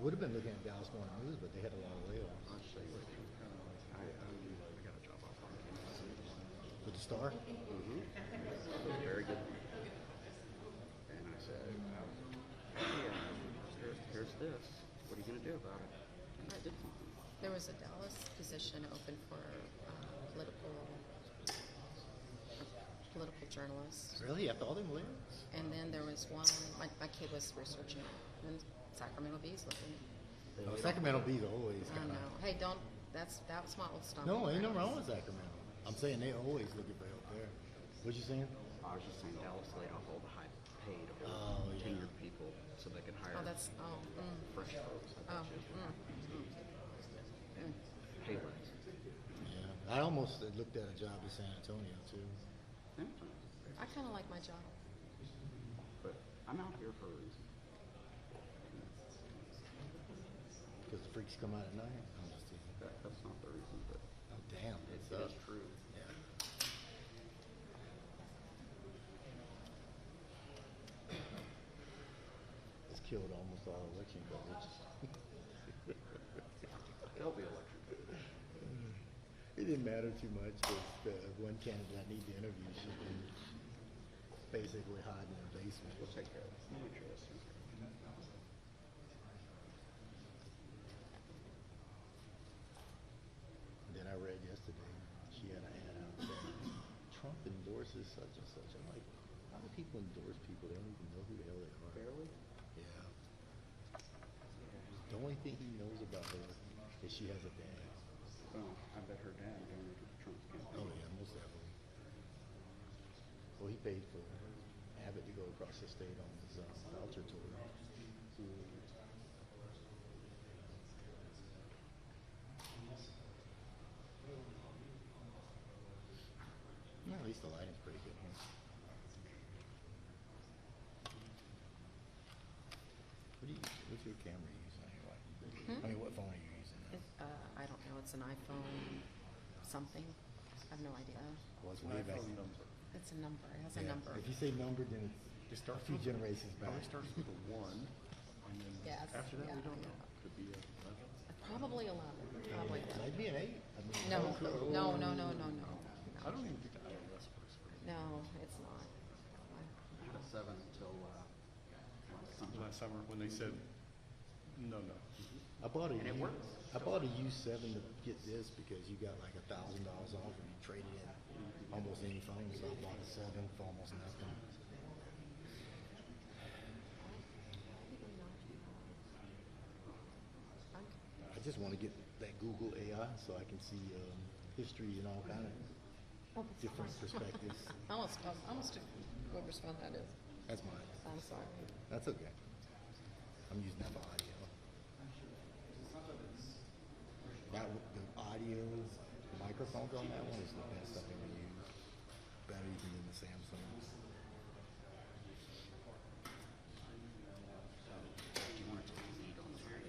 would have been looking at Dallas Morning News, but they had a lot of layoffs. I'll show you. I got a job offer on campus. With the Star? Mm-hmm. It was very good. And I said, hey, here's this. What are you going to do about it? And I did something. There was a Dallas position open for political journalist. Really? After all them layoffs? And then there was one, my kid was researching it, and Sacramento Bee's looking. Oh, Sacramento Bees always I kind of. know. Hey, that was my old stump. No, ain't no wrong with Sacramento. I'm saying they always looking for help there. What you saying? I was just saying Dallas laid off all the high-paid, tenured people so they can hire fresh folks. Pay less. Yeah, I almost looked at a job in San Antonio too. I kind of like my job. But I'm out here for a reason. Because the freaks come out at night. I'm just teasing. That's not the reason, but Oh damn, it it's is true. Yeah. It's killed almost all election coverage. They'll be elected. It didn't matter too much because the one candidate I need to interview, she's been basically hiding in the basement. We'll take care of it. Interesting. Then I read yesterday, she had an ad out saying, Trump endorses such and such. I'm like, how do people endorse people? They don't even know who the hell they are. Barely? Yeah. The only thing he knows about her is she has a dad. Oh, I bet her dad donated to Trump's campaign. Oh yeah, most definitely. Well, he paid for Abbott to go across the state on his voucher tour. Yeah, at least the lighting's pretty good here. What's your camera using? I mean, what phone are you using now? I don't know. It's an iPhone something. I have no idea. Well, it's way back. It's a number. It has a number. If you say number, then it's a few generations back. Probably starts with a 1, and then Yes, after that, yeah, we don't know. yeah. Could be a 11. Probably 11. Probably 11. Might be an 8. I mean, No. I don't even think the iOS works for it. No, it's not. I had a 7 until Last summer when they said, no. I bought a And it works. I bought a U7 to get this because you got like $1,000 off and you traded in almost any phone. So I bought a 7 for almost nothing. I just want to get that Google AI so I can see history and all kind of different perspectives. I almost whoever's phone that is. That's mine. I'm sorry. That's okay. I'm using that for audio. The audio microphones on that one is the best I've ever used. Better even than the Samsung. Do you want it to lead on there?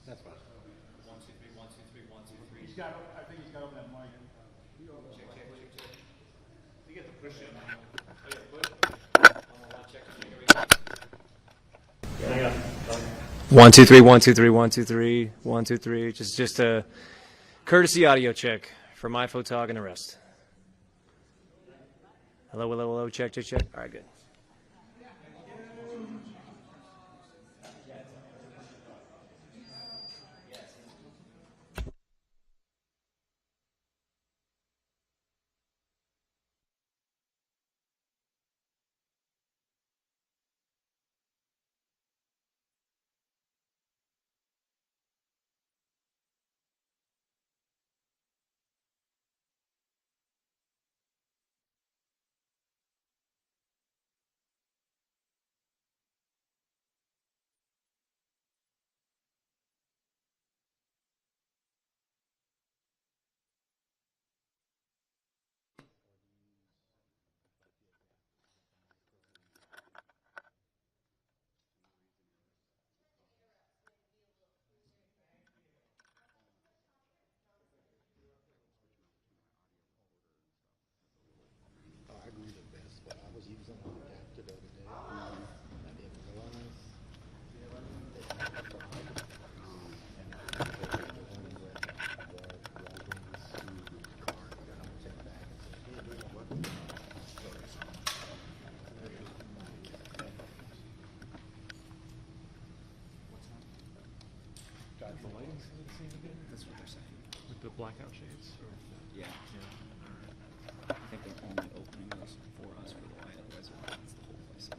That's fine. 1, 2, 3, 1, 2, 3, 1, 2, 3. I think he's got on that mic. Check. You get the push in. Oh, yeah, push. Check. Here we go. Yeah. 1 2 3 1 2 3 1 2 3 1 2 3. Just a courtesy audio check for my photog and the rest. Hello. Check. All right, good. Is the lighting still the same again? That's what they're saying. With the blackout shades? Or? Yeah. Yeah. I think they're only opening those for us for the light, otherwise it runs the whole place up.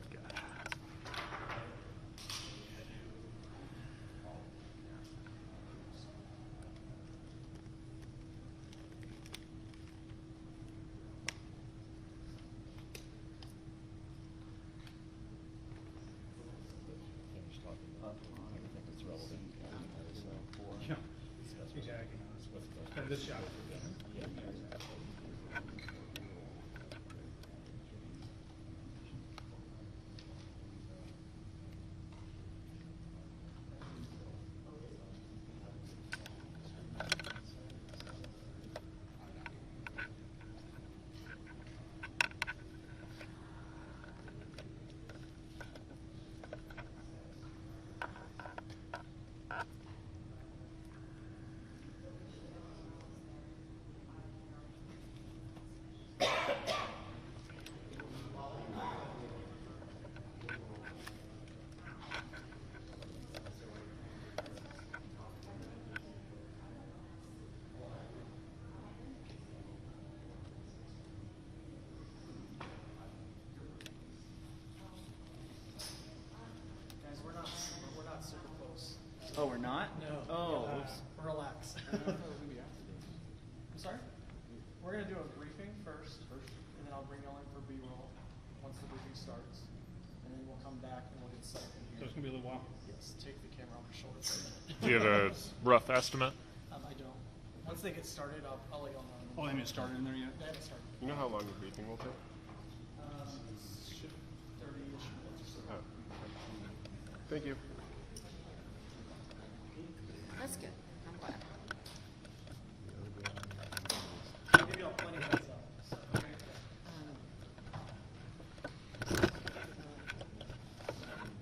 Yeah. Exactly. And this shot. Guys, we're not super close. Oh, we're not? No. Oh, oops. Relax. I'm sorry? We're gonna do a briefing first, and then I'll bring y'all in for B-roll once the briefing starts. And then we'll come back and we'll get set up in So here. it's gonna be a little while. Yes, take the camera off your shoulder for a minute. Do you have a rough estimate? I don't. Once they get started, I'll let y'all know. Oh, they haven't started in there yet? They haven't started. You know how long the briefing will take? Should 30-ish minutes or so. Oh. Thank you. That's good. I'm glad. I'll give y'all plenty of heads up. So, okay.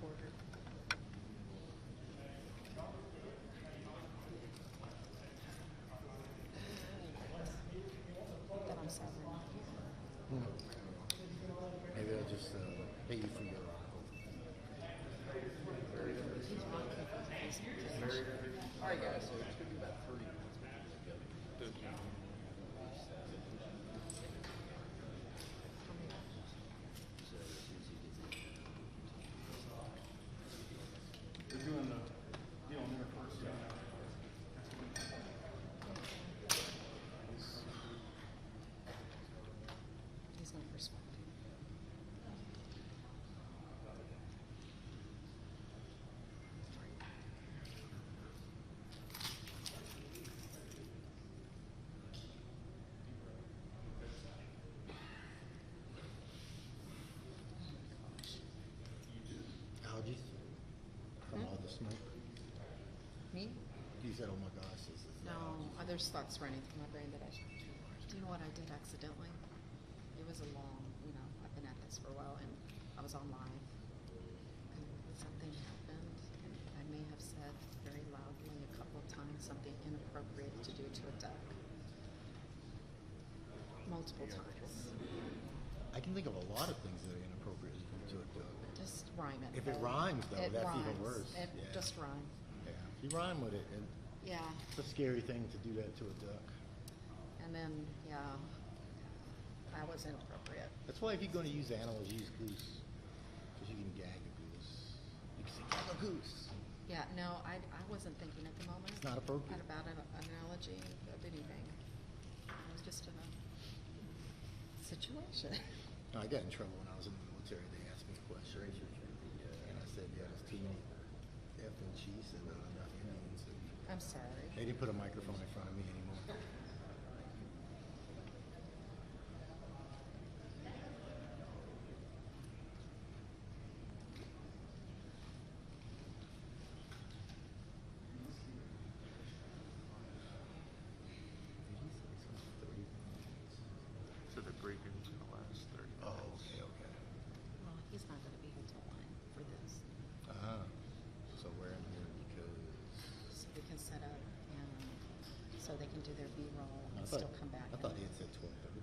Order. That I'm sorry. Maybe I'll just pay you for your article. All right, guys. So it's gonna be about 30 minutes before we go. They're doing the deal in there first. He's going to respond. Allergies from all the smoke. Me? You said, "Oh my gosh, this is." No, there's thoughts running through my brain that I should. Do you know what I did accidentally? It was a long, I've been at this for a while, and I was on live, and something happened, and I may have said very loudly a couple of times something inappropriate to do to a duck. Multiple times. I can think of a lot of things that are inappropriate to do to a duck. Just rhyme it. If it though. rhymes, though, It that's even rhymes. worse. It Yeah. just rhyme. Yeah, if you rhyme with it, and Yeah. it's a scary thing to do that to a duck. And then, yeah, that was inappropriate. That's why if you're going to use animals, use goose, because you can gag a goose. You can say, "Gag a goose." Yeah, no, I wasn't thinking at the moment. It's not appropriate. About an analogy of anything. It was just a situation. No, I got in trouble when I was in the military. They asked me a question, and I said, "Yeah, there's too many F and cheese and not enough Indians." And I'm sorry. they didn't put a microphone in front of me anymore. So the briefing's gonna last 30 minutes. Oh, okay. Well, he's not going to be here till 1 for this. So we're in here because So we can set up and so they can do their B-roll I and thought, still come back. I thought he had said 12:30.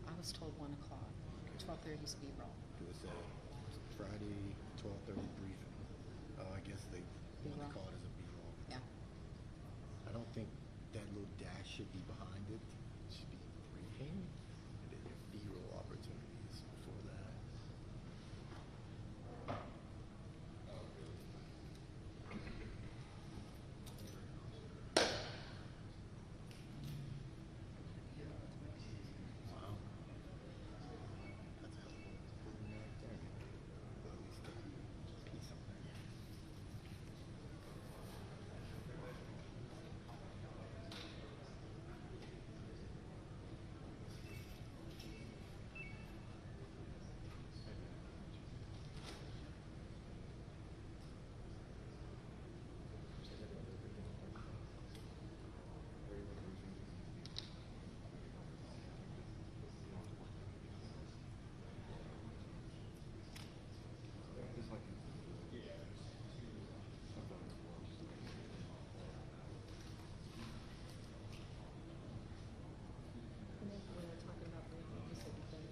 I was told 1 o'clock. 12:30 is B-roll. It was Friday 12:30 briefing. Oh, I guess they want to B-roll. call it as a B-roll. Yeah. should be behind it. It should be briefing, and then your B-roll opportunities before that. Wow. That's a hell of a improvement right there. Well, at least piece something.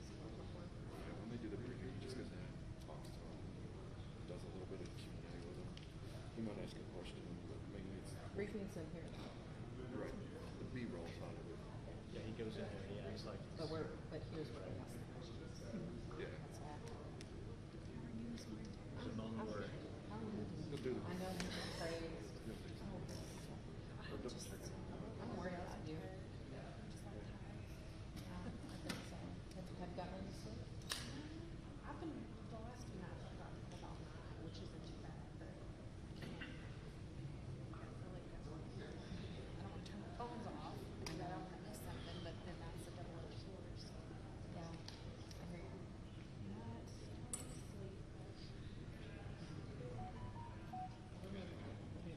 When they do the briefing, he just goes in, talks to him, does a little bit of Q&A with him. He might ask a question, but mainly it's Briefings in here. right. The B-roll side of it. Yeah, he goes in there, he acts like. But here's what I asked the questions. Yeah. That's all. There's a moment where He'll do the I know he's praised. or double check it. I'm worried about you. I think so. Have you gotten any sleep? I've been, the last few nights I've gotten about 9, which isn't too bad, but I can't. I feel like that's what I don't want to turn the phones off, because I don't want to miss something, but then that's a double-edged sword, so. Yeah. I hear you. Not sleep. We need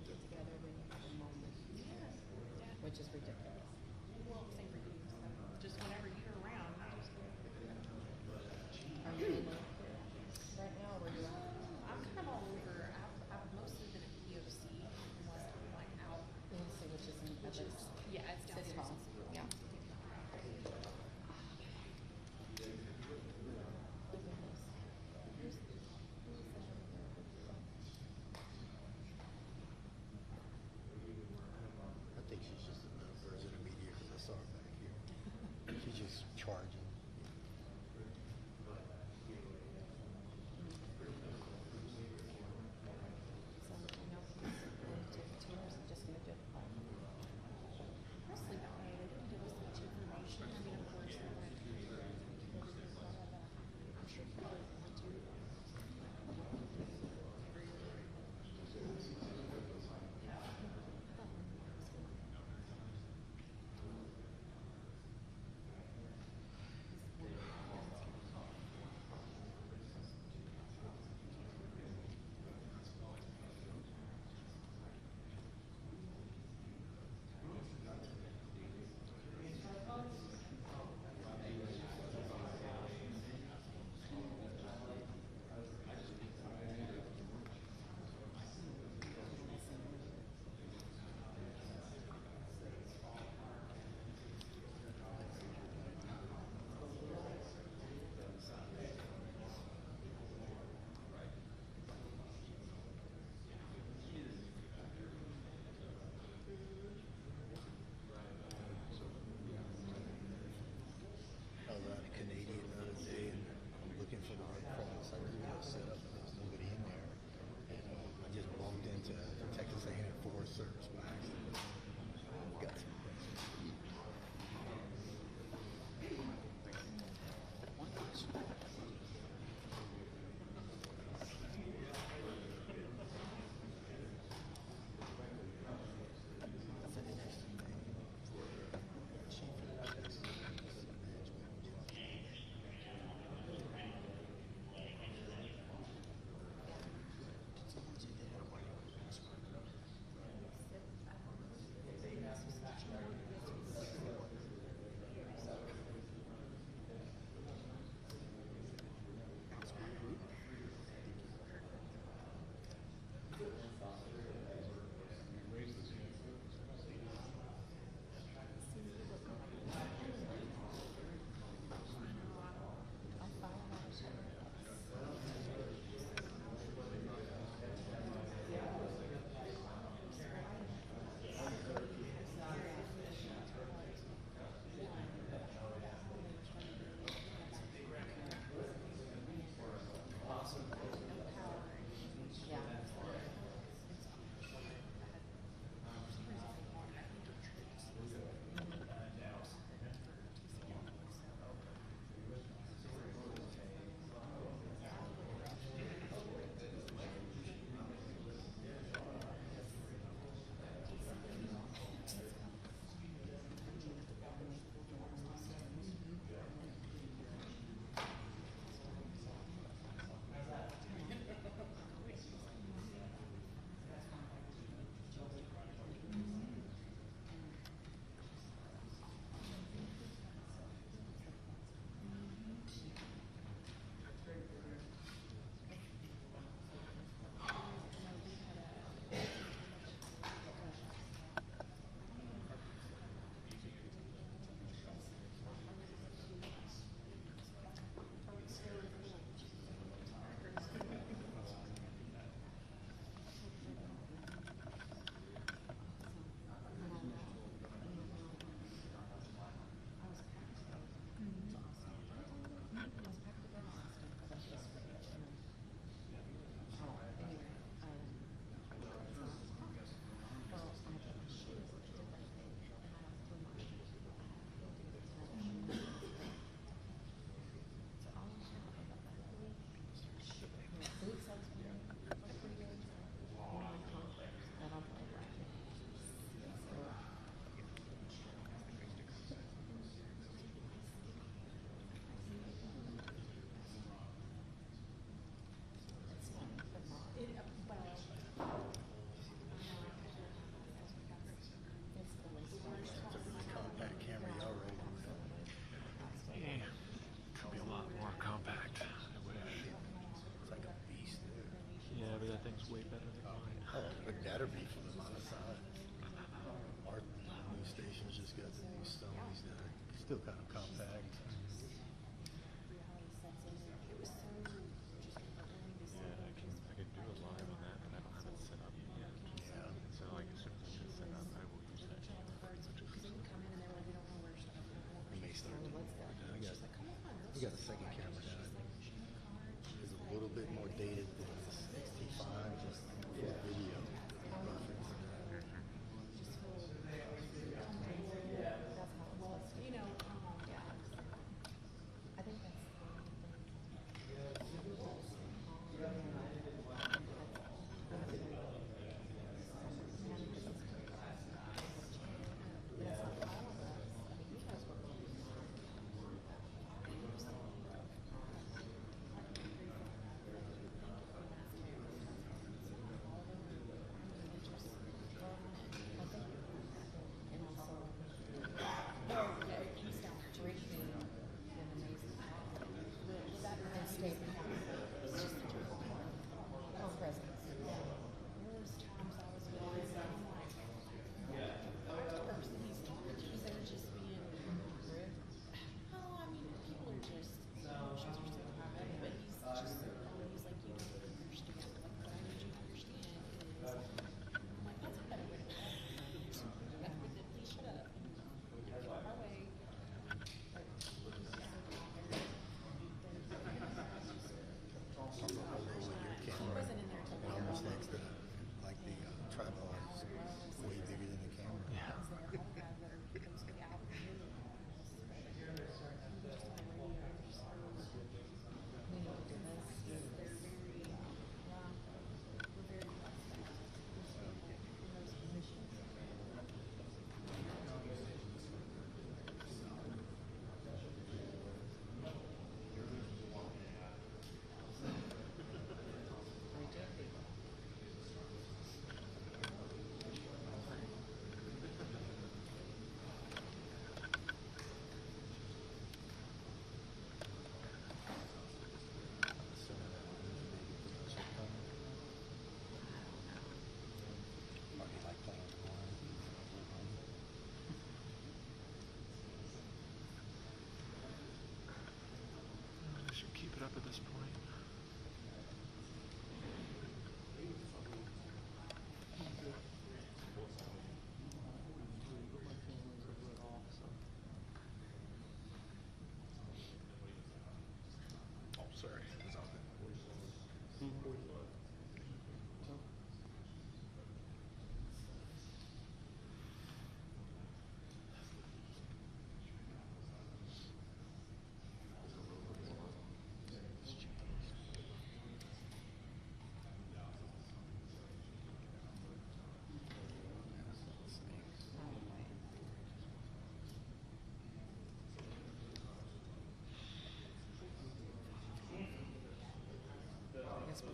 better be for the amount of time. Our news stations just got the new Stonys that are still kind of compact. I could do a live on that, but I don't have it set up yet. Yeah. So like as soon as I get it set up, I will use that channel. We may start to. We got a second camera now. It's a little bit more dated than the 65 just for video reference. I think that's I should keep it up at this point. Oh, sorry. It's on I've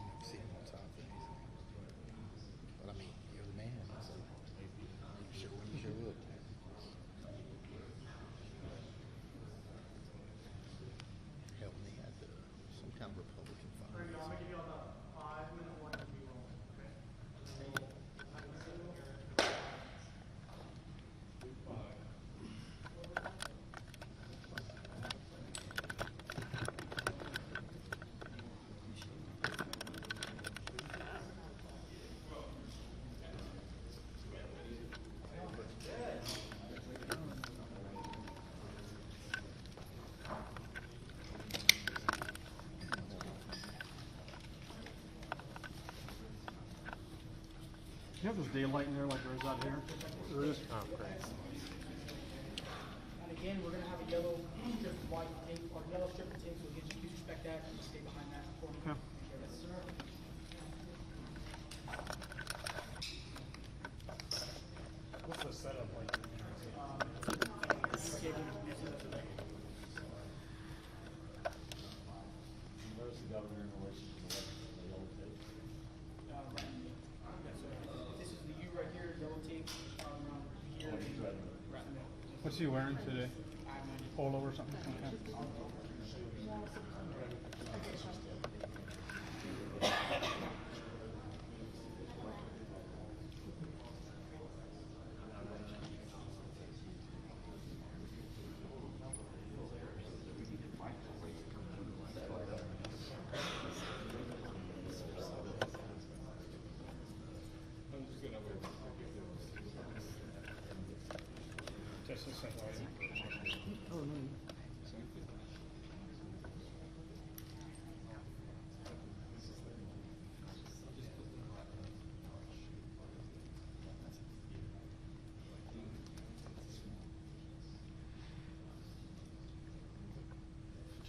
never seen him on top of anything. But I mean, you're the man. So you sure when you show up. Help me at some kind of Republican fundraiser. You have this daylight in there like there is out here? There is? Oh, great. And again, we're gonna have a yellow strip of white tape, or yellow strip of tape, so again, just please respect that and stay behind that for me. Okay. Yes, sir. What's the setup like? Where's the governor in relation to the yellow tape? This is the U right here, yellow tape, around here. Right in the middle. What's he wearing today? I have no idea. Polo or something? Okay.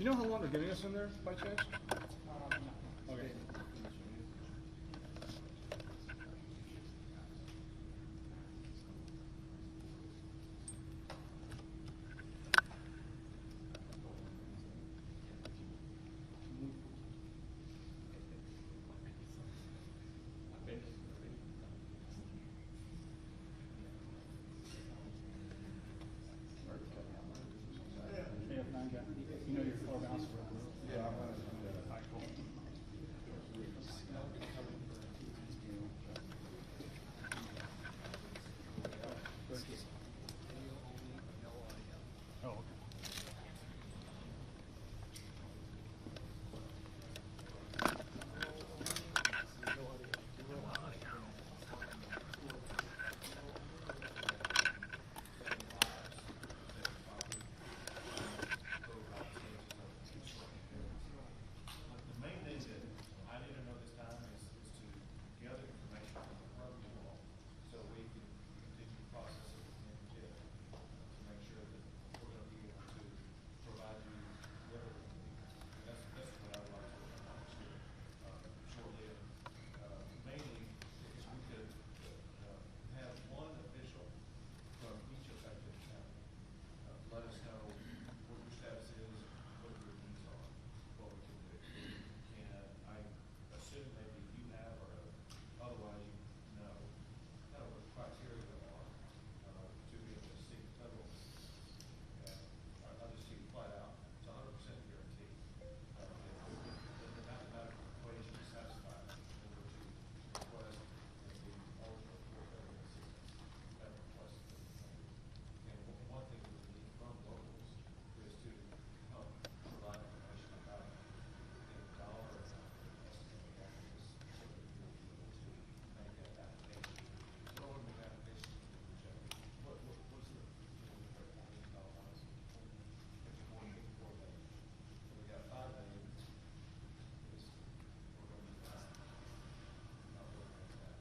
Do you know how long they're getting us in there by chance? No. Okay. You know your floor bounce. Yeah. Cool. Oh, okay. The main thing that I need to know this time is to gather information from you all, so we can continue the process of the NTIP to make sure that we're gonna be able to provide you with everything. That's what I would like to accomplish here, shortly. Mainly, if we could, have one official from each affected county. Let us know what your status is, what your needs are, what we can do. And I assume maybe you have, or otherwise you know, kind of what the criteria are, to be able to seek federal assistance. And I'll just see it flat out, it's 100% guaranteed. If the mathematical equation is satisfied, in order to request and be eligible for federal assistance, that request is made. And one thing that we need from locals is to help provide information about the dollar amount estimated after this, so that we will be able to make that application. So when we make applications to the reject, what's the, $54 million. So we got 5 million, is, we're going to be fine. Not looking at that.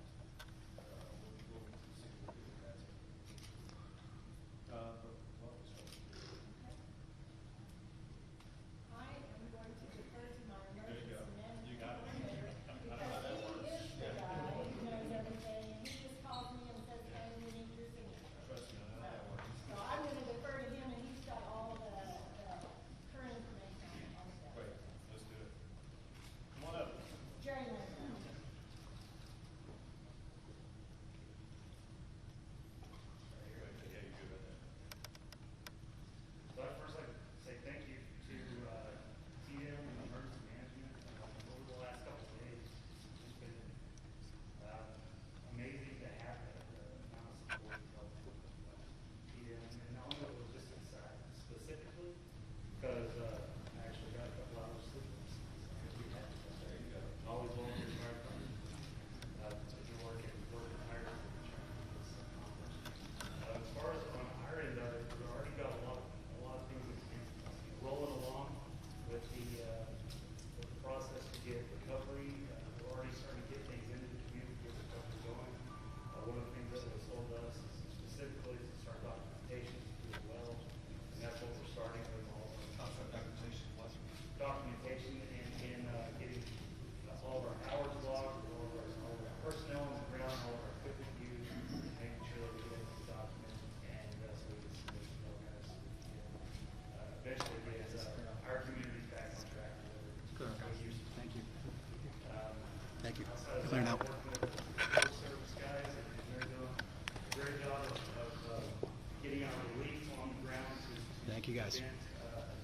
We'll see what we do with that. But, well, so. I am going to defer to my There you go. emergency management You got it. coordinator, because he is the guy who knows everything, and he just calls me and says, hey, we need your signature. Trust me, I know how that works. So I'm gonna defer to him, and he's got all the current information on stuff. Great, let's do it. Come on up. Jerry knows now. Yeah, you're good with that. So I'd first like to say thank you to TM and Emergency Management over the last couple of days. It's been amazing to have the amount of support from TM, and not only was this inside specifically, because I actually got a couple hours sleep. There you go. Always volunteer fire department. If you're working higher. As far as on our end, we've already got a lot of things rolling along with the process to get recovery. We're already starting to get things into the community, get recovery going. One of the things that was told us is specifically to start documentation as well, and that's what we're starting with all of our Contract documentation, what? documentation and getting all of our hours logged, all of our personnel on the ground, all of our equipment used, making sure that we get everything documented, and so we can submit the programs. Eventually get our communities back on track. Thank you. Thank you. Outside of Clear that, now. working with the field service guys, and they're doing a great job of getting our relief on the ground to Thank you, guys. prevent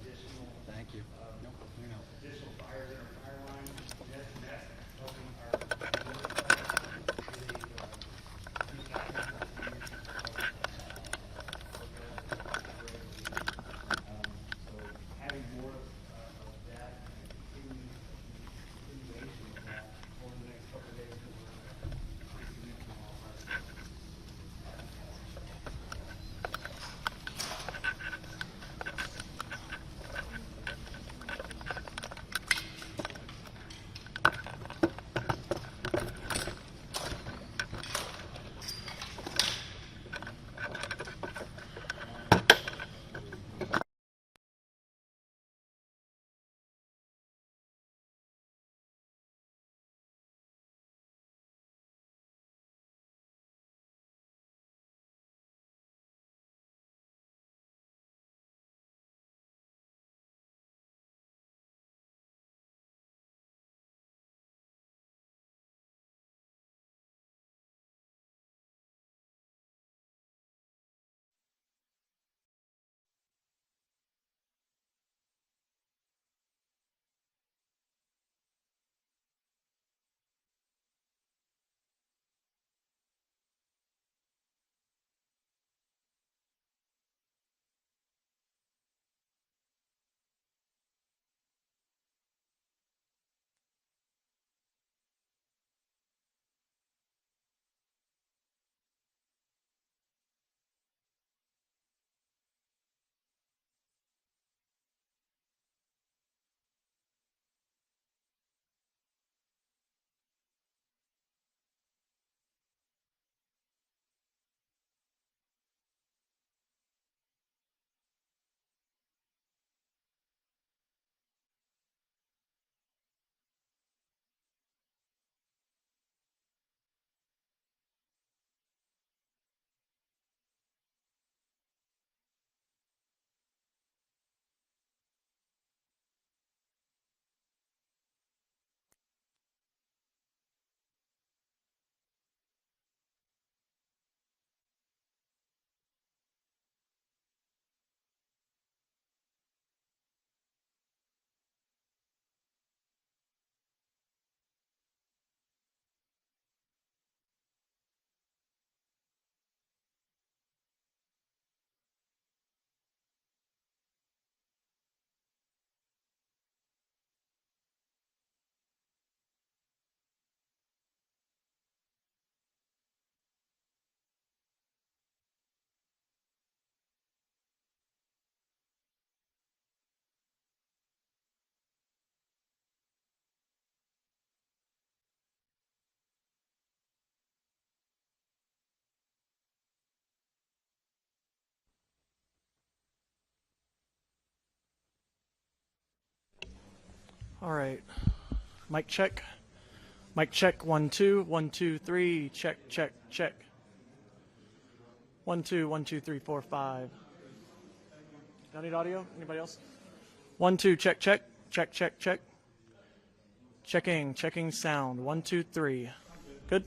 additional Thank you. Nope, clear now. additional fires in our fire line, and that's helping our so having more of that and continuation of that over the next couple of days, because we're pretty significant on all our stuff. All right. Mic check. Mic check. 1 2 1 2 3. Check check check. 1 2 1 2 3 4 5. Got any audio? Anybody else? 1 2 check check check check check. Checking sound. 1 2 3. Good.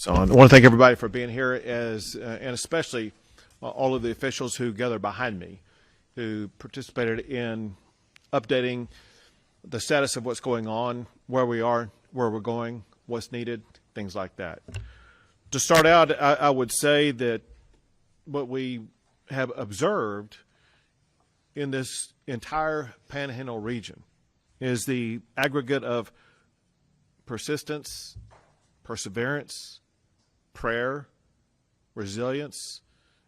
So I want to thank everybody for being here, and especially all of the officials who gathered behind me, who participated in updating the status of what's going on, where we are, where we're going, what's needed, things like that. To start out, I would say that what we have observed in this entire Panhandle region is the aggregate of persistence, perseverance, prayer, resilience,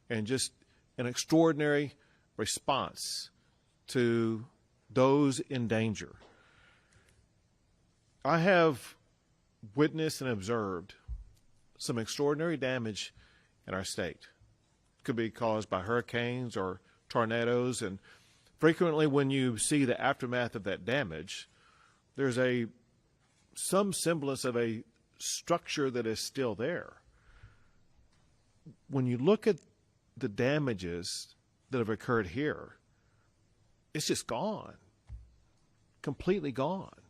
and just an extraordinary response to those in danger. I have witnessed and observed some extraordinary damage in our state. It could be caused by hurricanes or tornadoes, and frequently when you see the aftermath of that damage, there's some semblance of a structure that is still there. When you look at the damages that have occurred here, it's just gone, completely gone.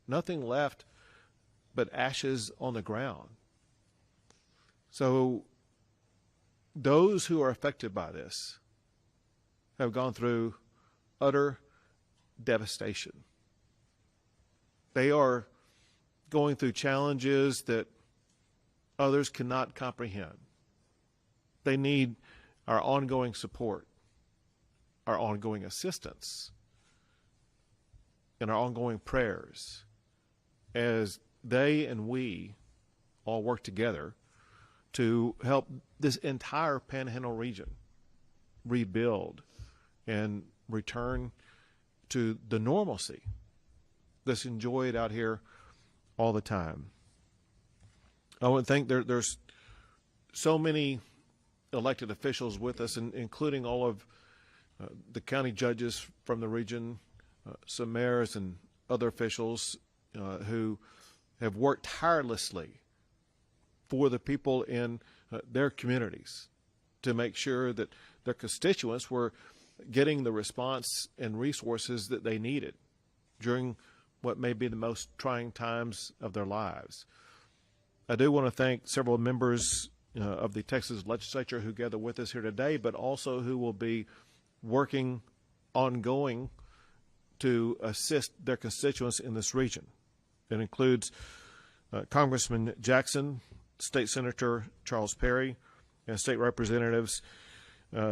Nothing left but ashes on the ground. So those who are affected by this have gone through utter devastation. They are going through challenges that others cannot comprehend. They need our ongoing support, our ongoing assistance, and our ongoing prayers as they and we all work together to help this entire Panhandle region rebuild and return to the normalcy that's enjoyed out here all the time. I would think there's so many elected officials with us, including all of the county judges from the region, some mayors and other officials who have worked tirelessly for the people in their communities to make sure that their constituents were getting the response and resources that they needed during what may be the most trying times of their lives. I do want to thank several members of the Texas legislature who gather with us here today, but also who will be working ongoing to assist their constituents in this region. It includes Congressman Jackson, State Senator Charles Perry, and State Representatives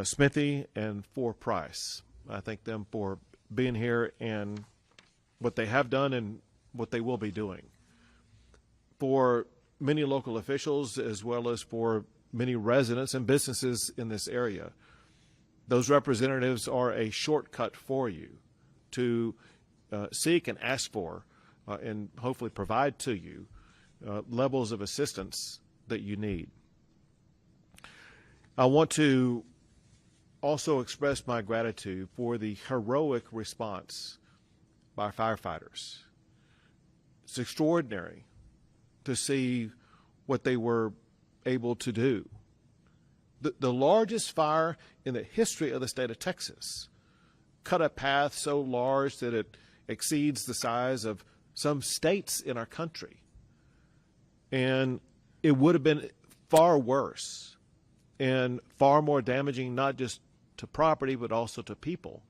Smithy and Price. I thank them for being here and what they have done and what they will be doing. For many local officials, as well as for many residents and businesses in this area, those representatives are a shortcut for you to seek and ask for and hopefully provide to you levels of assistance that you need. I want to also express my gratitude for the heroic response by firefighters. It's extraordinary to see what they were able to do. The largest fire in the history of the state of Texas cut a path so large that it exceeds the size of some states in our country. And it would have been far worse and far more damaging, not just to property, but also to people,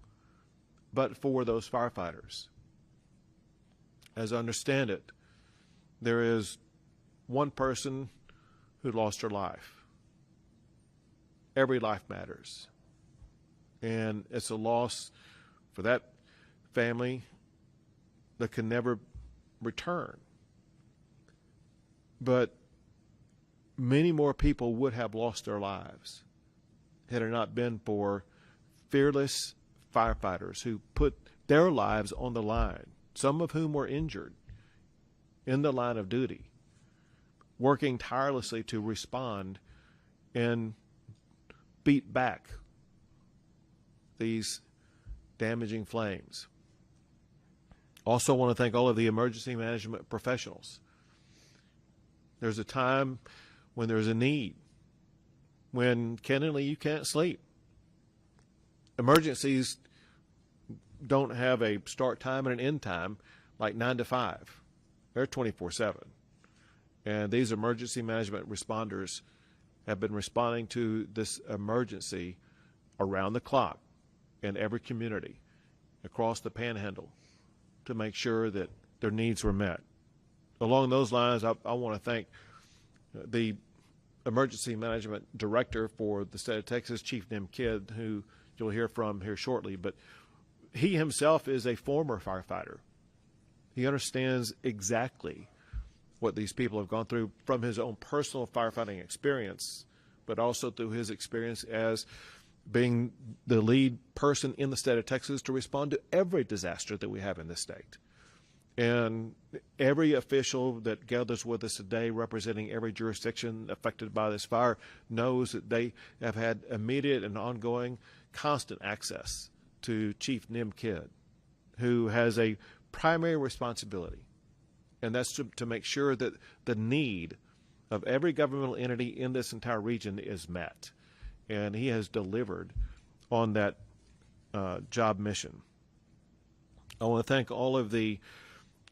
but for those firefighters. As I understand it, there is one person who lost her life. Every life matters. And it's a loss for that family that can never return. But many more people would have lost their lives had it not been for fearless firefighters who put their lives on the line, some of whom were injured in the line of duty, working tirelessly to respond and beat back these damaging flames. Also want to thank all of the emergency management professionals. There's a time when there's a need, when candidly you can't sleep. Emergencies don't have a start time and an end time like 9 to 5. They're 24/7. And these emergency management responders have been responding to this emergency around the clock in every community across the Panhandle to make sure that their needs were met. Along those lines, I want to thank the Emergency Management Director for the state of Texas, Chief Nim Kidd, who you'll hear from here shortly. But he himself is a former firefighter. He understands exactly what these people have gone through from his own personal firefighting experience, but also through his experience as being the lead person in the state of Texas to respond to every disaster that we have in this state. And every official that gathers with us today, representing every jurisdiction affected by this fire, knows that they have had immediate and ongoing constant access to Chief Nim Kidd, who has a primary responsibility, and that's to make sure that the need of every governmental entity in this entire region is met. And he has delivered on that job mission. I want to thank all of the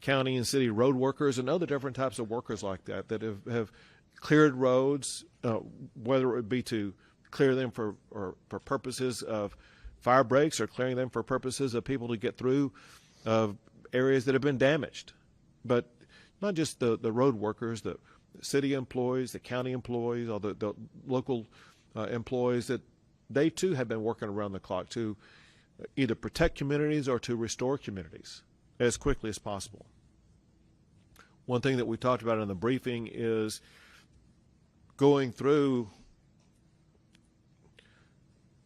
county and city road workers and other different types of workers like that have cleared roads, whether it would be to clear them for purposes of fire breaks or clearing them for purposes of people to get through areas that have been damaged. But not just the road workers, the city employees, the county employees, or the local employees, that they too have been working around the clock to either protect communities or to restore communities as quickly as possible. One thing that we talked about in the briefing is going through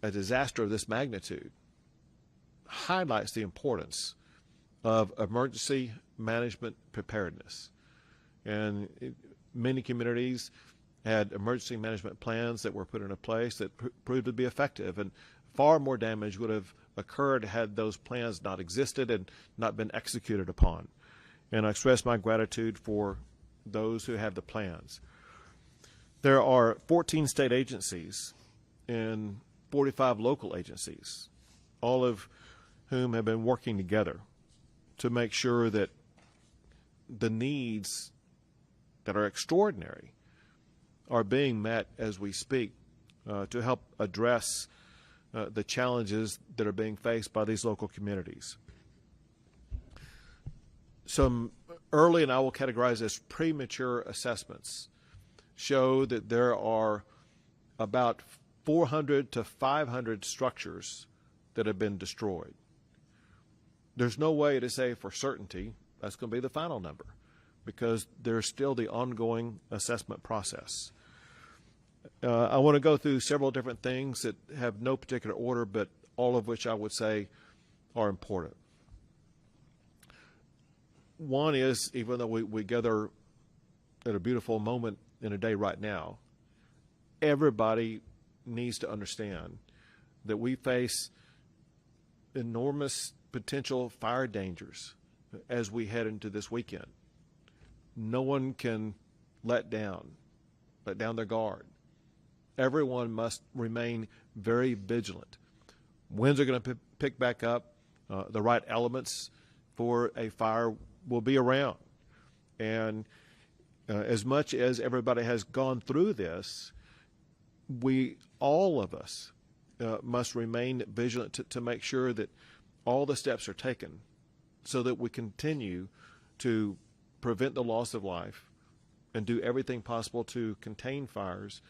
a disaster of this magnitude highlights the importance of emergency management preparedness. And many communities had emergency management plans that were put into place that proved to be effective, and far more damage would have occurred had those plans not existed and not been executed upon. And I express my gratitude for those who have the plans. There are 14 state agencies and 45 local agencies, all of whom have been working together to make sure that the needs that are extraordinary are being met as we speak to help address the challenges that are being faced by these local communities. Some early, and I will categorize as premature assessments, show that there are about 400 to 500 structures that have been destroyed. There's no way to say for certainty that's going to be the final number, because there's still the ongoing assessment process. I want to go through several different things that have no particular order, but all of which I would say are important. One is, even though we gather at a beautiful moment in a day right now, everybody needs to understand that we face enormous potential fire dangers as we head into this weekend. No one can let down their guard. Everyone must remain very vigilant. Winds are going to pick back up. The right elements for a fire will be around. And as much as everybody has gone through this, all of us must remain vigilant to make sure that all the steps are taken so that we continue to prevent the loss of life and do everything possible to contain fires,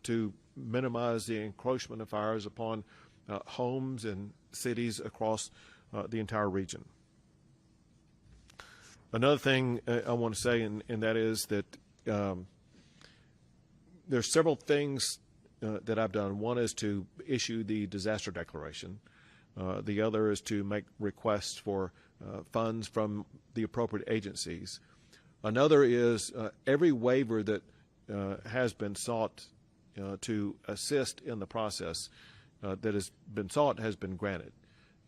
to minimize the encroachment of fires upon homes and cities across the entire region. Another thing I want to say, and that is that there's several things that I've done. One is to issue the disaster declaration. The other is to make requests for funds from the appropriate agencies. Another is every waiver that has been sought to assist in the process that has been sought has been granted.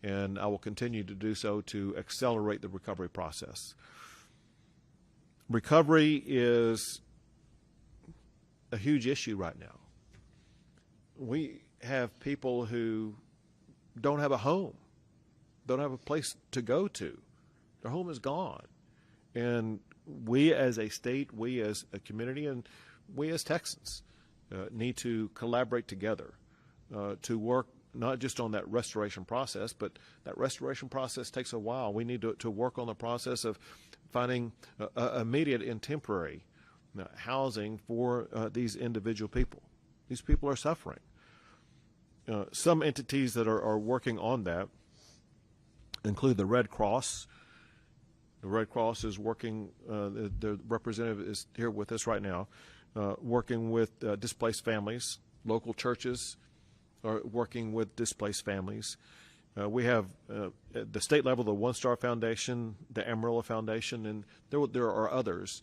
And I will continue to do so to accelerate the recovery process. Recovery is a huge issue right now. We have people who don't have a home, don't have a place to go to. Their home is gone. And we as a state, we as a community, and we as Texans need to collaborate together to work not just on that restoration process, but that restoration process takes a while. We need to work on the process of finding immediate and temporary housing for these individual people. These people are suffering. Some entities that are working on that include the Red Cross. The Red Cross is working, the representative is here with us right now, working with displaced families. Local churches are working with displaced families. We have at the state level the One Star Foundation, the Amarillo Foundation, and there are others,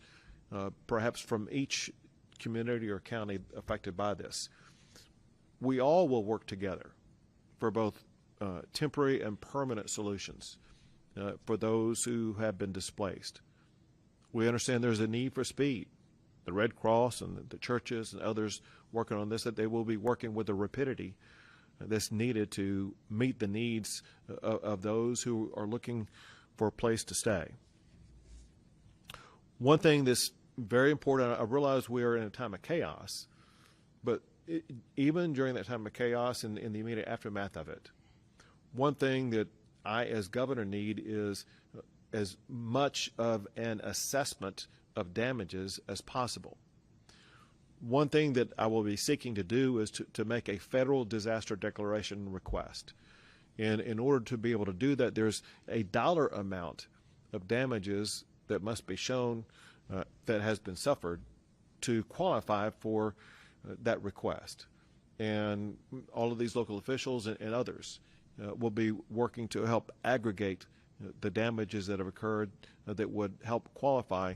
perhaps from each community or county affected by this. We all will work together for both temporary and permanent solutions for those who have been displaced. We understand there's a need for speed. The Red Cross and the churches and others working on this, that they will be working with the rapidity that's needed to meet the needs of those who are looking for a place to stay. One thing that's very important, I realize we are in a time of chaos, but even during that time of chaos and in the immediate aftermath of it, one thing that I as governor need is as much of an assessment of damages as possible. One thing that I will be seeking to do is to make a federal disaster declaration request. And in order to be able to do that, there's a dollar amount of damages that must be shown that has been suffered to qualify for that request. And all of these local officials and others will be working to help aggregate the damages that have occurred that would help qualify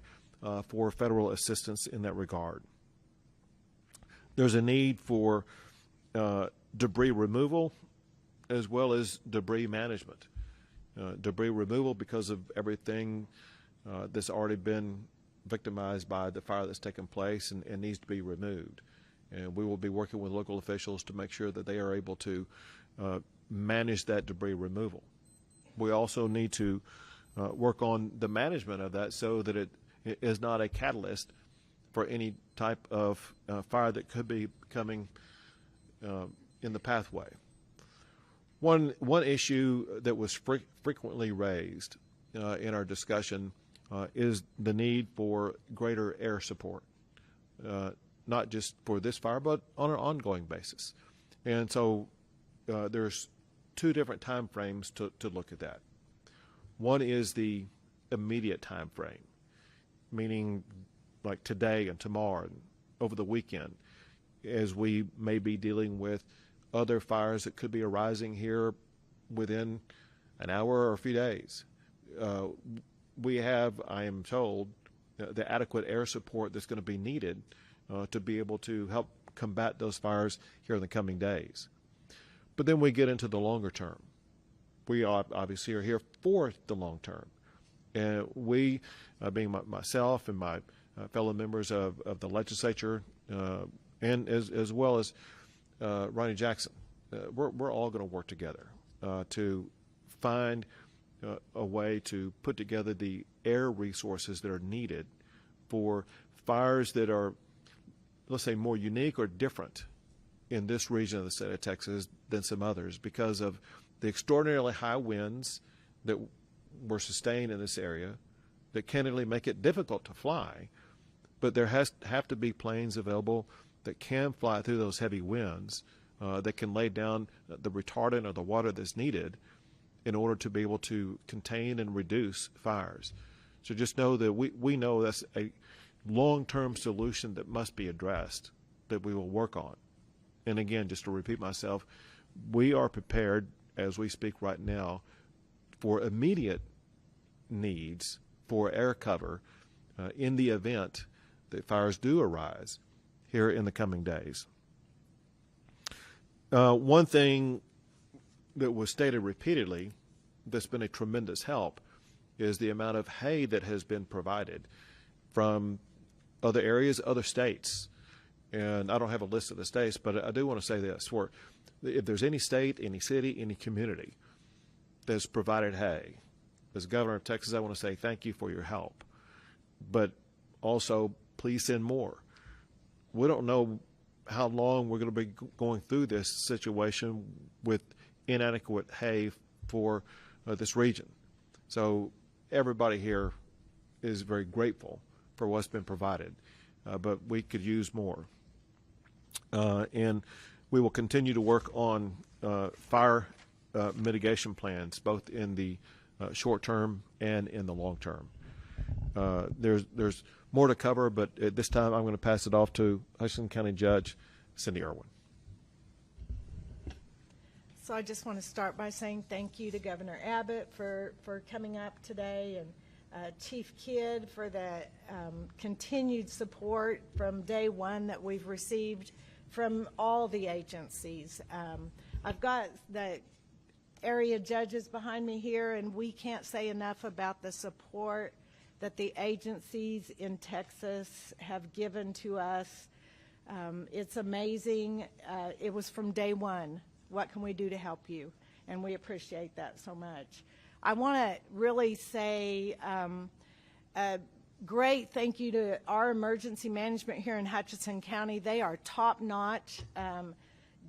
for federal assistance in that regard. There's a need for debris removal as well as debris management. Debris removal because of everything that's already been victimized by the fire that's taken place and needs to be removed. And we will be working with local officials to make sure that they are able to manage that debris removal. We also need to work on the management of that so that it is not a catalyst for any type of fire that could be coming in the pathway. One issue that was frequently raised in our discussion is the need for greater air support, not just for this fire, but on an ongoing basis. And so there's two different time frames to look at that. One is the immediate time frame, meaning like today and tomorrow and over the weekend, as we may be dealing with other fires that could be arising here within an hour or a few days. We have, I am told, the adequate air support that's going to be needed to be able to help combat those fires here in the coming days. But then we get into the longer term. We obviously are here for the long term. And we, being myself and my fellow members of the legislature, and as well as Ronnie Jackson, we're all going to work together to find a way to put together the air resources that are needed for fires that are, let's say, more unique or different in this region of the state of Texas than some others because of the extraordinarily high winds that were sustained in this area that candidly make it difficult to fly. But there have to be planes available that can fly through those heavy winds, that can lay down the retardant or the water that's needed in order to be able to contain and reduce fires. So just know that we know that's a long-term solution that must be addressed, that we will work on. And again, just to repeat myself, we are prepared as we speak right now for immediate needs for air cover in the event that fires do arise here in the coming days. One thing that was stated repeatedly that's been a tremendous help is the amount of hay that has been provided from other areas, other states. And I don't have a list of the states, but I do want to say this. If there's any state, any city, any community that's provided hay, as governor of Texas, I want to say thank you for your help. but also please send more. We don't know how long we're going to be going through this situation with inadequate hay for this region. So everybody here is very grateful for what's been provided, but we could use more. And we will continue to work on fire mitigation plans, both in the short term and in the long term. There's more to cover, but at this time I'm going to pass it off to Hutchinson County Judge Cindy Irwin. So I just want to start by saying thank you to Governor Abbott for coming up today, and Chief Kidd for the continued support from day one that we've received from all the agencies. I've got the area judges behind me here, and we can't say enough about the support that the agencies in Texas have given to us. It's amazing. It was from day one. What can we do to help you? And we appreciate that so much. I want to really say a great thank you to our emergency management here in Hutchinson County. They are top-notch.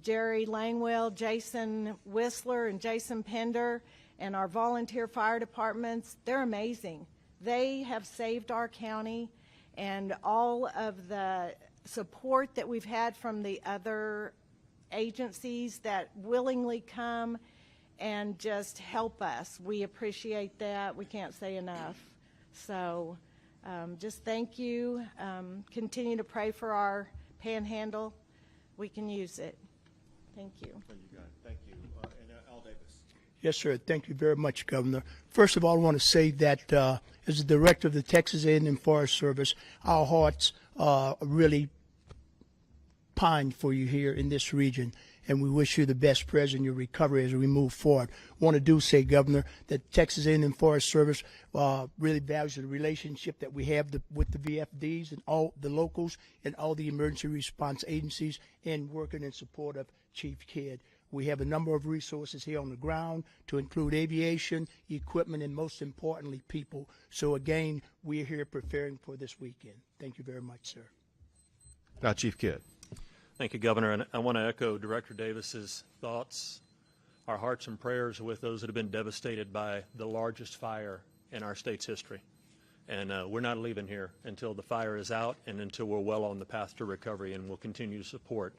Jerry Langwell, Jason Whistler, and Jason Pender, and our volunteer fire departments, they're amazing. They have saved our county, and all of the support that we've had from the other agencies that willingly come and just help us. We appreciate that. We can't say enough. So just thank you. Continue to pray for our panhandle. We can use it. Thank you. You got it. Thank you. And Al Davis. Yes, sir. Thank you very much, Governor. First of all, I want to say that as the director of the Texas A&M Forest Service, our hearts really pine for you here in this region, and we wish you the best prayers in your recovery as we move forward. I want to say, Governor, that Texas A&M Forest Service really values the relationship that we have with the VFDs and all the locals and all the emergency response agencies, and working in support of Chief Kidd. We have a number of resources here on the ground to include aviation, equipment, and most importantly, people. So again, we're here preparing for this weekend. Thank you very much, sir. Now, Chief Kidd. Thank you, Governor. And I want to echo Director Davis's thoughts. Our hearts and prayers are with those that have been devastated by the largest fire in our state's history. And we're not leaving here until the fire is out and until we're well on the path to recovery, and we'll continue to support.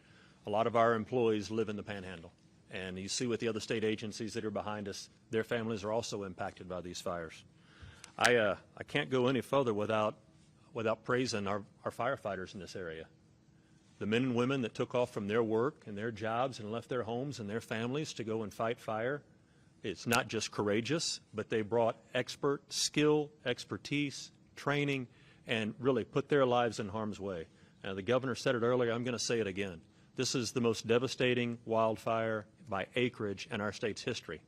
A lot of our employees live in the Panhandle. And you see with the other state agencies that are behind us, their families are also impacted by these fires. I can't go any further without praising our firefighters in this area. The men and women that took off from their work and their jobs and left their homes and their families to go and fight fire, it's not just courageous, but they brought expert skill, expertise, training, and really put their lives in harm's way. The governor said it earlier, I'm going to say it again. This is the most devastating wildfire by acreage in our state's history.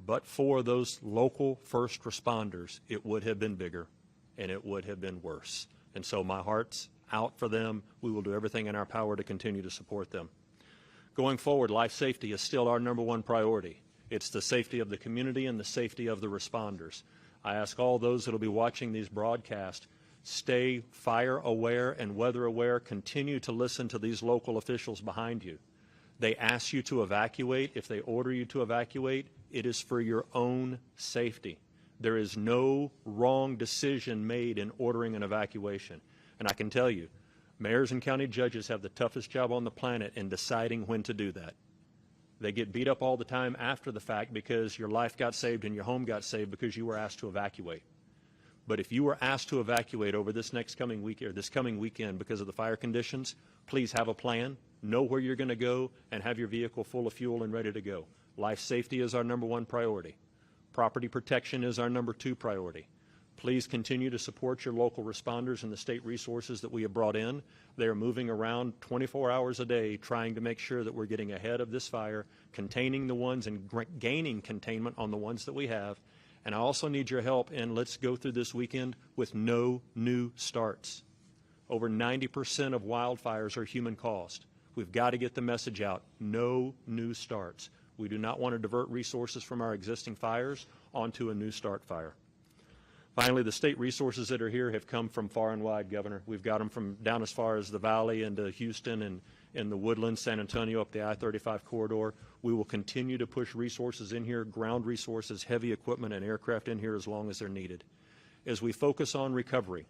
But for those local first responders, it would have been bigger and it would have been worse. And so my heart's out for them. We will do everything in our power to continue to support them. Going forward, life safety is still our #1 priority. It's the safety of the community and the safety of the responders. I ask all those that will be watching these broadcasts, stay fire aware and weather aware. Continue to listen to these local officials behind you. They ask you to evacuate. If they order you to evacuate, it is for your own safety. There is no wrong decision made in ordering an evacuation. And I can tell you, mayors and county judges have the toughest job on the planet in deciding when to do that. They get beat up all the time after the fact because your life got saved and your home got saved because you were asked to evacuate. But if you were asked to evacuate over this coming weekend because of the fire conditions, please have a plan, know where you're going to go, and have your vehicle full of fuel and ready to go. Life safety is our #1 priority. Property protection is our #2 priority. Please continue to support your local responders and the state resources that we have brought in. They are moving around 24 hours a day trying to make sure that we're getting ahead of this fire, containing the ones and gaining containment on the ones that we have. And I also need your help in let's go through this weekend with no new starts. Over 90% of wildfires are human caused. We've got to get the message out. No new starts. We do not want to divert resources from our existing fires onto a new start fire. Finally, the state resources that are here have come from far and wide, Governor. We've got them from down as far as the Valley into Houston and in the Woodlands, San Antonio, up the I-35 corridor. We will continue to push resources in here, ground resources, heavy equipment, and aircraft in here as long as they're needed. As we focus on recovery,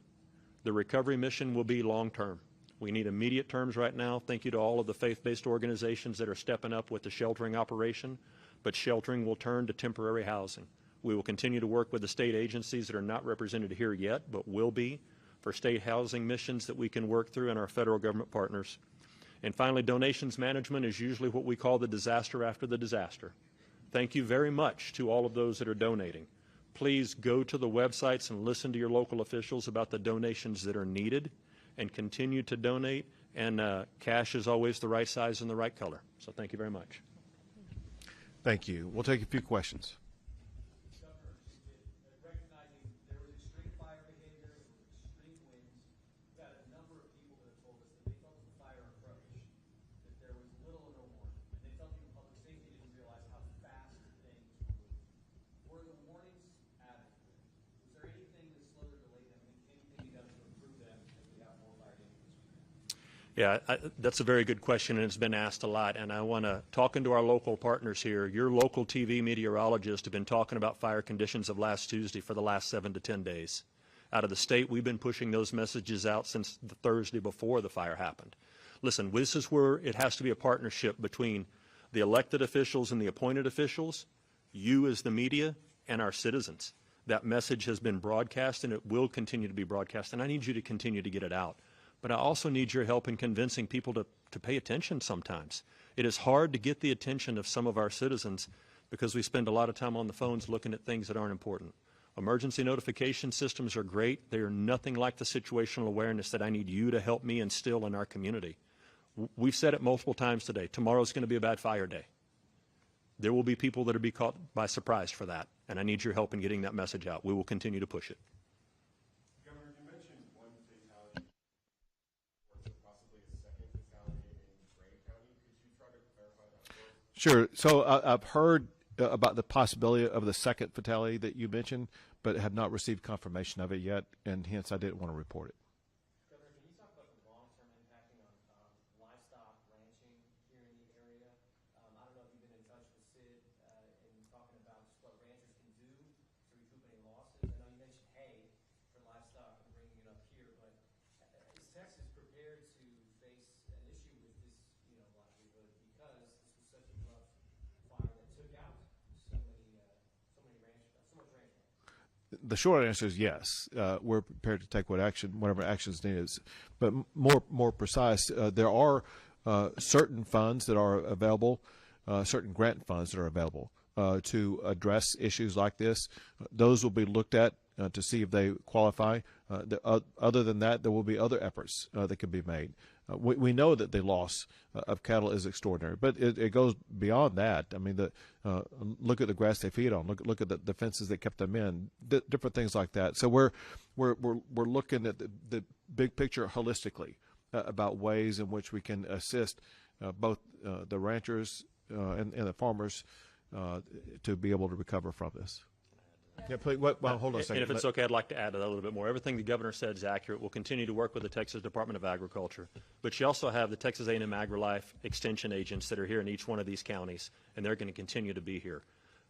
the recovery mission will be long-term. We need immediate terms right now. Thank you to all of the faith-based organizations that are stepping up with the sheltering operation, but sheltering will turn to temporary housing. We will continue to work with the state agencies that are not represented here yet, but will be, for state housing missions that we can work through, and our federal government partners. And finally, donations management is usually what we call the disaster after the disaster. Thank you very much to all of those that are donating. Please go to the websites and listen to your local officials about the donations that are needed, and continue to donate. And cash is always the right size and the right color. So thank you very much. Thank you. We'll take a few questions. Recognizing there was extreme fire behavior, extreme winds, we've got a number of people that have told us that they felt the fire approach, that there was little or no warning, and they felt even public safety didn't realize how fast things moved. Were the warnings adequate? Was there anything that slowed or delayed them, and anything done to improve them as we have more fire dangers? Yeah, that's a very good question, and it's been asked a lot. And I want to, talking to our local partners here, your local TV meteorologists have been talking about fire conditions of last Tuesday for the last 7 to 10 days. Out of the state, we've been pushing those messages out since the Thursday before the fire happened. Listen, this is where it has to be a partnership between the elected officials and the appointed officials, you as the media, and our citizens. That message has been broadcast, and it will continue to be broadcast, and I need you to continue to get it out. But I also need your help in convincing people to pay attention sometimes. It is hard to get the attention of some of our citizens because we spend a lot of time on the phones looking at things that aren't important. Emergency notification systems are great. They are nothing like the situational awareness that I need you to help me instill in our community. We've said it multiple times today. Tomorrow's going to be a bad fire day. There will be people that will be caught by surprise for that, and I need your help in getting that message out. We will continue to push it. Sure. So I've heard about the possibility of the second fatality that you mentioned, but have not received confirmation of it yet, and hence I didn't want to report it. Governor, can you talk about the long-term impacting on livestock ranching here in the area? I don't know if you've been in touch with Sid in talking about just what ranchers can do to recoup any losses. I know you mentioned hay for livestock and bringing it up here, but is Texas prepared to face an issue with this, likelihood, because this was such a rough fire that took out so much ranch land? The short answer is yes. We're prepared to take whatever actions needed. But more precise, there are certain funds that are available, certain grant funds that are available to address issues like this. Those will be looked at to see if they qualify. Other than that, there will be other efforts that can be made. We know that the loss of cattle is extraordinary, but it goes beyond that. I mean, look at the grass they feed on. Look at the fences that kept them in. Different things like that. So we're looking at the big picture holistically about ways in which we can assist both the ranchers and the farmers to be able to recover from this. Yeah, please. Well, hold on a second. And if it's okay, I'd like to add to that a little bit more. Everything the governor said is accurate. We'll continue to work with the Texas Department of Agriculture. But you also have the Texas A&M AgriLife Extension agents that are here in each one of these counties, and they're going to continue to be here.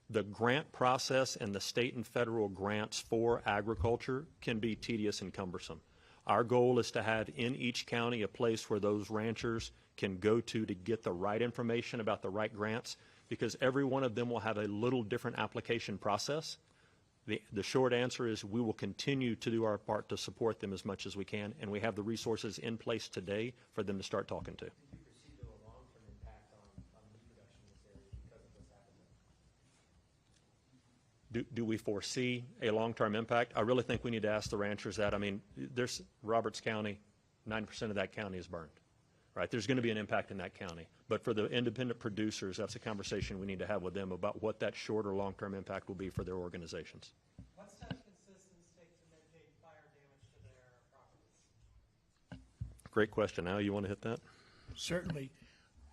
The grant process and the state and federal grants for agriculture can be tedious and cumbersome. Our goal is to have in each county a place where those ranchers can go to get the right information about the right grants, because every one of them will have a little different application process. The short answer is we will continue to do our part to support them as much as we can, and we have the resources in place today for them to start talking to. Do you perceive a long-term impact on meat production in this area because of what's happened? Do we foresee a long-term impact? I really think we need to ask the ranchers that. I mean, there's Roberts County, 9% of that county is burned, right? There's going to be an impact in that county. But for the independent producers, that's a conversation we need to have with them about what that short or long-term impact will be for their organizations. What steps can citizens take to mitigate fire damage to their properties? Great question. Al, you want to hit that? Certainly.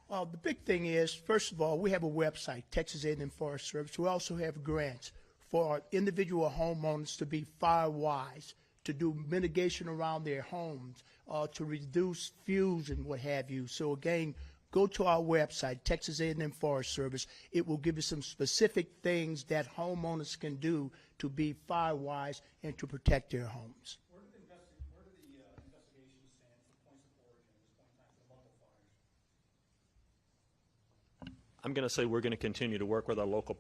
Well, the big thing is, first of all, we have a website, Texas A&M Forest Service. We also have grants, for individual homeowners to be fire wise, to do mitigation around their homes, to reduce fuels and what have you. So again, go to our website, Texas A&M Forest Service. It will give you some specific things that homeowners can do to be fire wise and to protect their homes. Where do the investigations stand for points of origin at this point in time for the local fires? I'm going to say we're going to continue to work with our local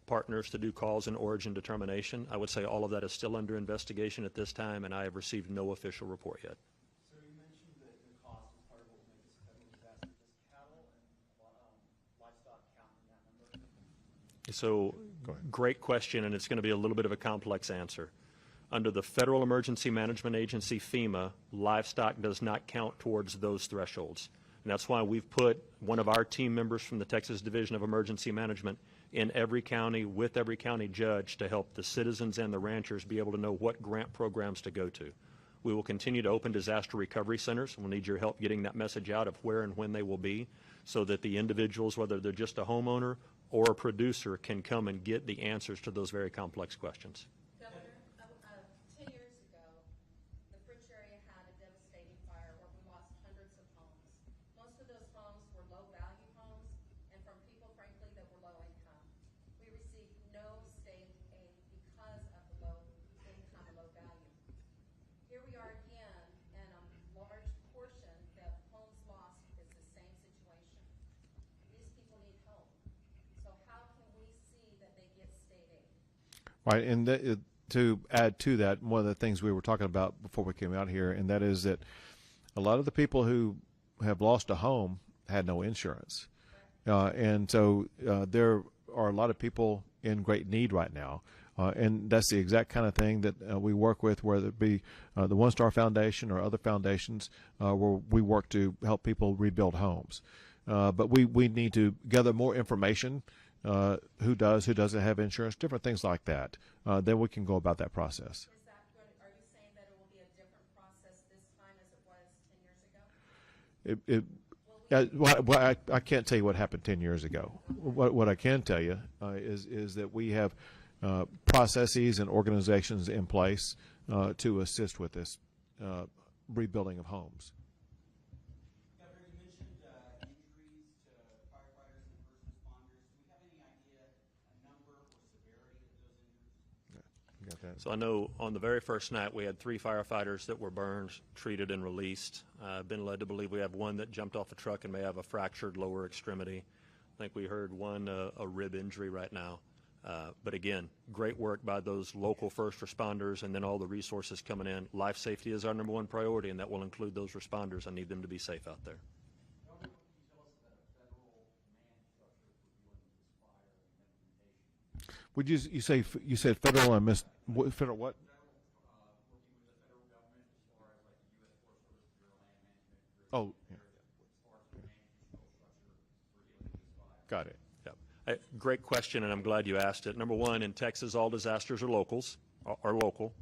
partners to do cause and origin determination. I would say all of that is still under investigation at this time, and I have received no official report yet. So you mentioned that the cost is part of what will make this a federal disaster. Does cattle and livestock count in that number? So, great question, and it's going to be a little bit of a complex answer. Under the Federal Emergency Management Agency, FEMA, livestock does not count towards those thresholds. And that's why we've put one of our team members from the Texas Division of Emergency Management in every county with every county judge to help the citizens and the ranchers be able to know what grant programs to go to. We will continue to open disaster recovery centers. We'll need your help getting that message out of where and when they will be so that the individuals, whether they're just a homeowner or a producer, can come and get the answers to those very complex questions. Governor, 10 years ago, the French area had a devastating fire where we lost hundreds of homes. Most of those homes were low-value homes and from people, frankly, that were low income. We received no state aid because of the low income and low value. Here we are again, and a large portion of homes lost is the same situation. These people need hope. So how can we see that they get state aid? Right, and to add to that, one of the things we were talking about before we came out here, and that is that a lot of the people who have lost a home had no insurance. And so there are a lot of people in great need right now. And that's the exact kind of thing that we work with, whether it be the One Star Foundation or other foundations where we work to help people rebuild homes. But we need to gather more information, who does, who doesn't have insurance, different things like that. Then we can go about that process. Is that going, are you saying that it will be a different process this time as it was 10 years ago? Well, I can't tell you what happened 10 years ago. What I can tell you is that we have processes and organizations in place to assist with this rebuilding of homes. Governor, you mentioned injuries to firefighters and first responders. Do we have any idea, a number or severity of those injuries? You got that? So I know on the very first night we had 3 firefighters that were burned, treated, and released. I've been led to believe we have one that jumped off a truck and may have a fractured lower extremity. I think we heard one a rib injury right now. But again, great work by those local first responders and then all the resources coming in. Life safety is our #1 priority, and that will include those responders. I need them to be safe out there. Governor, can you tell us about a federal command structure for dealing with this fire and implementation? Would you said federal? I missed federal what? Federal, working with the federal government as far as like the U.S. Forest Service, Bureau of Land Management, Oh, yeah. as far as the command control structure for dealing with this fire. Got it. Great question, and I'm glad you asked it. #1, in Texas, all disasters are local,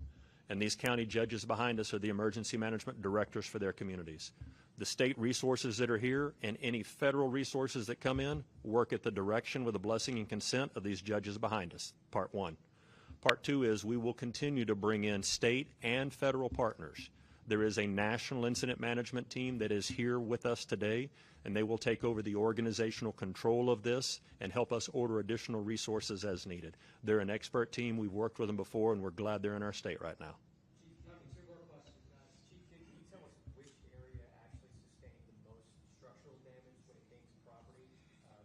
and these county judges behind us are the emergency management directors for their communities. The state resources that are here and any federal resources that come in work at the direction with the blessing and consent of these judges behind us, part 1. Part 2 is we will continue to bring in state and federal partners. There is a national incident management team that is here with us today, and they will take over the organizational control of this and help us order additional resources as needed. They're an expert team. We've worked with them before, and we're glad they're in our state right now. Chief, 2 more questions. Chief, can you tell us which area actually sustained the most structural damage when it came to property?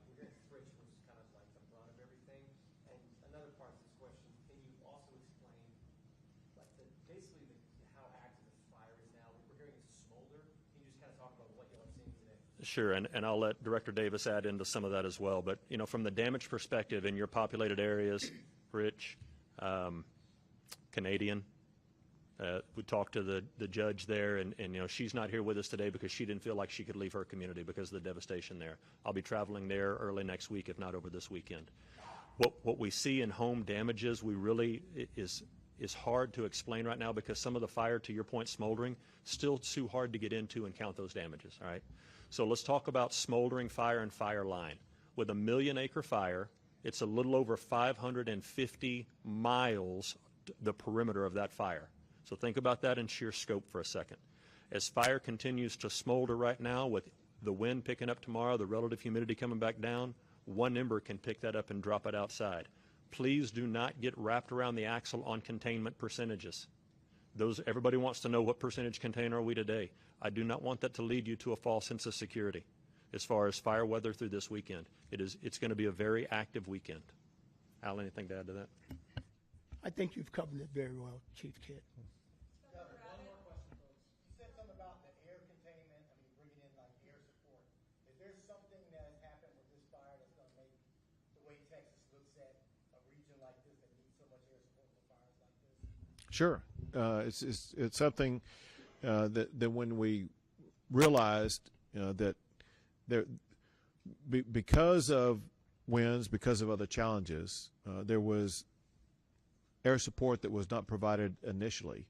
We're hearing Fritch was kind of like the brunt of everything. And another part of this question, can you also explain like basically how active the fire is now? We're hearing it's smolder. Can you just kind of talk about what y'all have seen today? Sure, and I'll let Director Davis add into some of that as well. But, you know, from the damage perspective in your populated areas, Rich, Canadian, we talked to the judge there, and, you know, she's not here with us today because she didn't feel like she could leave her community because of the devastation there. I'll be traveling there early next week, if not over this weekend. What we see in home damages, we really is hard to explain right now because some of the fire, to your point, smoldering, still too hard to get into and count those damages, all right? So let's talk about smoldering fire and fire line. With a 1 million acre fire It's a little over 550 miles, the perimeter of that fire. So think about that in sheer scope for a second. As fire continues to smolder right now, with the wind picking up tomorrow, the relative humidity coming back down, one ember can pick that up and drop it outside. Please do not get wrapped around the axle on containment percentages. Everybody wants to know what percentage container are we today. I do not want that to lead you to a false sense of security as far as fire weather through this weekend. It's going to be a very active weekend. Al, anything to add to that? I think you've covered it very well, Chief Kidd. One more question, folks. You said something about the air containment, bringing in like air support. Is there something that has happened with this fire that's going to make the way Texas looks at a region like this that needs so much air support for fires like this? Sure. It's something that when we realized that because of winds, because of other challenges, there was air support that was not provided initially.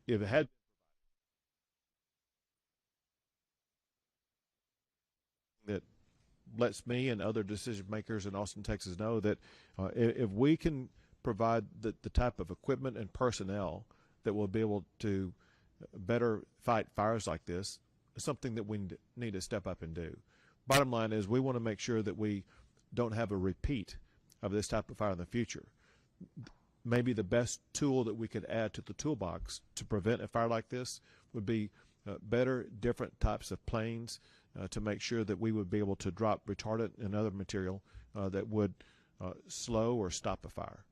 If it had that lets me and other decision makers in Austin, Texas know that if we can provide the type of equipment and personnel that will be able to better fight fires like this, it's something that we need to step up and do. Bottom line is we want to make sure that we don't have a repeat of this type of fire in the future. Maybe the best tool that we could add to the toolbox to prevent a fire like this would be better, different types of planes to make sure that we would be able to drop retardant and other material that would slow or stop a fire.